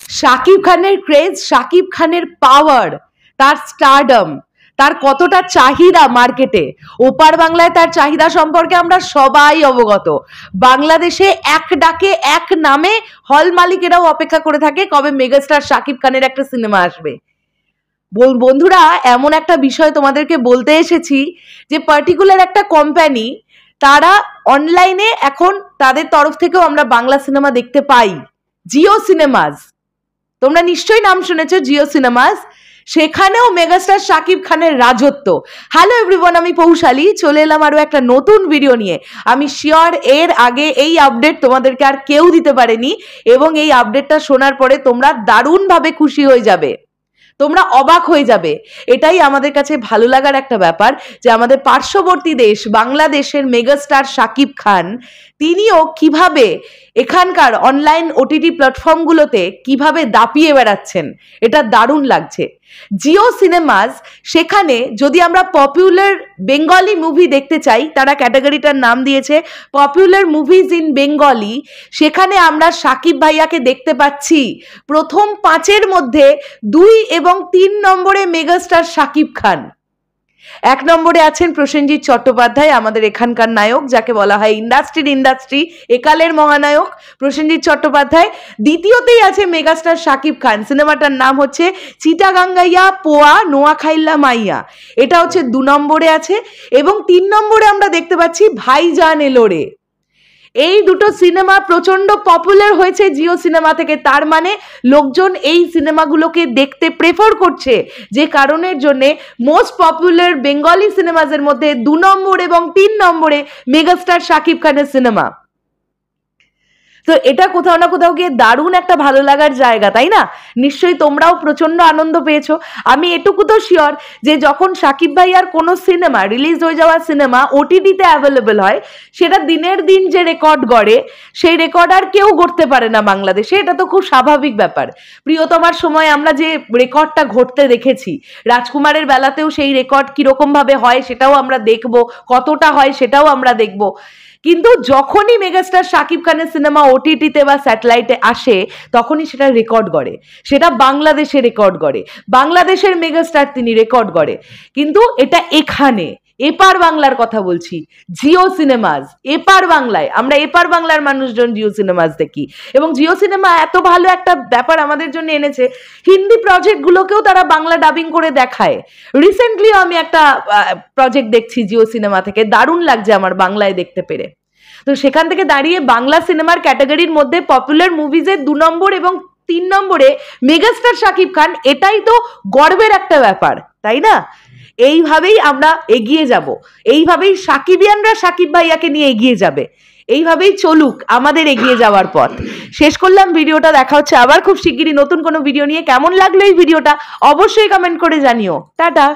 শাকিব খানের ক্রেজ, শাকিব খানের পাওয়ার, তার স্টারডম, তার কতটা চাহিদা মার্কেটে, ওপার বাংলায় তার চাহিদা সম্পর্কে আমরা সবাই অবগত। বাংলাদেশে এক ডাকে এক নামে হল মালিকেরাও অপেক্ষা করে থাকে কবে মেগাস্টার শাকিব খানের একটা সিনেমা আসবে। বন্ধুরা, এমন একটা বিষয় তোমাদেরকে বলতে এসেছি যে পার্টিকুলার একটা কোম্পানি, তারা অনলাইনে এখন তাদের তরফ থেকেও আমরা বাংলা সিনেমা দেখতে পাই, জিও সিনেমাস। তোমরা নিশ্চয়ই নাম শুনেছো জিও সিনেমাস, সেখানেও মেগাস্টার শাকিব খানের রাজত্ব। হ্যালো এভরিওয়ান, আমি পৌশালী চলে এলাম আরো একটা নতুন ভিডিও নিয়ে। আমি শিওর এর আগে এই আপডেট তোমাদেরকে আর কেউ দিতে পারেনি, এবং এই আপডেটটা শোনার পরে তোমরা দারুণভাবে খুশি হয়ে যাবে, তোমরা অবাক হয়ে যাবে। এটাই আমাদের কাছে ভালো লাগার একটা ব্যাপার যে আমাদের পার্শ্ববর্তী দেশ বাংলাদেশের মেগাস্টার শাকিব খান, তিনিও কিভাবে এখানকার অনলাইন ওটিটি প্ল্যাটফর্মগুলোতে কিভাবে দাপিয়ে বেড়াচ্ছেন, এটা দারুণ লাগছে। জিও সিনেমাস, সেখানে যদি আমরা পপুলার বেঙ্গলি মুভি দেখতে চাই, তারা ক্যাটাগরিটার নাম দিয়েছে পপুলার মুভিজ ইন বেঙ্গলি, সেখানে আমরা শাকিব ভাইয়াকে দেখতে পাচ্ছি প্রথম 5-এর মধ্যে 2 এবং 3 নম্বরে মেগাস্টার শাকিব খান। 1 নম্বরে আছেন প্রসেনজিৎ চট্টোপাধ্যায়, আমাদের এখানকার নায়ক, যাকে বলা হয় ইন্ডাস্ট্রি একালের মহানায়ক প্রসেনজিৎ চট্টোপাধ্যায়। দ্বিতীয়তেই আছে মেগাস্টার শাকিব খান, সিনেমাটার নাম হচ্ছে চিটাগাঙ্গাইয়া পোয়া নোয়াখাইল্লা মাইয়া, এটা হচ্ছে 2 নম্বরে আছে। এবং 3 নম্বরে আমরা দেখতে পাচ্ছি ভাইজান এলোরে। এই দুটো সিনেমা প্রচন্ড পপুলার হয়েছে জিও সিনেমা থেকে, তার মানে লোকজন এই সিনেমাগুলোকে দেখতে প্রেফার করছে, যে কারণের জন্য মোস্ট পপুলার বেঙ্গলি সিনেমাজের মধ্যে 2 নম্বর এবং 3 নম্বরে মেগাস্টার শাকিব খানের সিনেমা। তো এটা কোথাও না কোথাও গিয়ে দারুণ একটা ভালো লাগার জায়গা, তাই না? নিশ্চয়ই তোমরাও প্রচন্ড আনন্দ পেয়েছো। আমি এটুকু তো শিওর যে যখন শাকিব ভাইয়ার কোনো সিনেমা রিলিজ হয়ে যাওয়া সিনেমা ওটিটিতে অ্যাভেলেবল হয়, সেটা দিনের দিন যে রেকর্ড গড়ে, সেই রেকর্ড আর কেউ গড়তে পারে না বাংলাদেশে। এটা তো খুব স্বাভাবিক ব্যাপার। প্রিয়তমার সময় আমরা যে রেকর্ডটা ঘটতে দেখেছি, রাজকুমারের বেলাতেও সেই রেকর্ড কিরকম ভাবে হয় সেটাও আমরা দেখবো, কতটা হয় সেটাও আমরা দেখবো। কিন্তু যখনই মেগাস্টার শাকিব খানের সিনেমা ওটিটিতে বা স্যাটেলাইটে আসে, তখনই সেটা রেকর্ড করে, সেটা বাংলাদেশে রেকর্ড করে, বাংলাদেশের মেগাস্টার তিনি রেকর্ড করে। কিন্তু এটা এখানে এপার বাংলার কথা বলছি, জিও সিনেমাস এপার বাংলায়, আমরা এপার বাংলার মানুষজন জিও সিনেমাস দেখি। এবং জিও সিনেমা এত ভালো একটা ব্যাপার আমাদের জন্য এনেছে, হিন্দি প্রজেক্টগুলোকেও তারা বাংলা ডাবিং করে দেখায়। রিসেন্টলিও আমি একটা প্রজেক্ট দেখছি জিও সিনেমা থেকে, দারুণ লাগছে আমার বাংলায় দেখতে পেরে। তো সেখান থেকে দাঁড়িয়ে বাংলা সিনেমার ক্যাটাগরির মধ্যে পপুলার মুভিজের 2 নম্বর এবং 3 নম্বরে মেগাস্টার শাকিব খান, এটাই তো গর্বের একটা ব্যাপার, তাই না? এইভাবেই আমরা এগিয়ে যাব, এইভাবেই সাকিবিয়ানরা শাকিব ভাইয়াকে নিয়ে এগিয়ে যাবে, এইভাবেই চলুক আমাদের এগিয়ে যাওয়ার পথ। শেষ করলাম ভিডিওটা, দেখা হচ্ছে আবার খুব শিগগিরই নতুন কোনো ভিডিও নিয়ে। কেমন লাগলো এই ভিডিওটা অবশ্যই কমেন্ট করে জানিও। টাটা।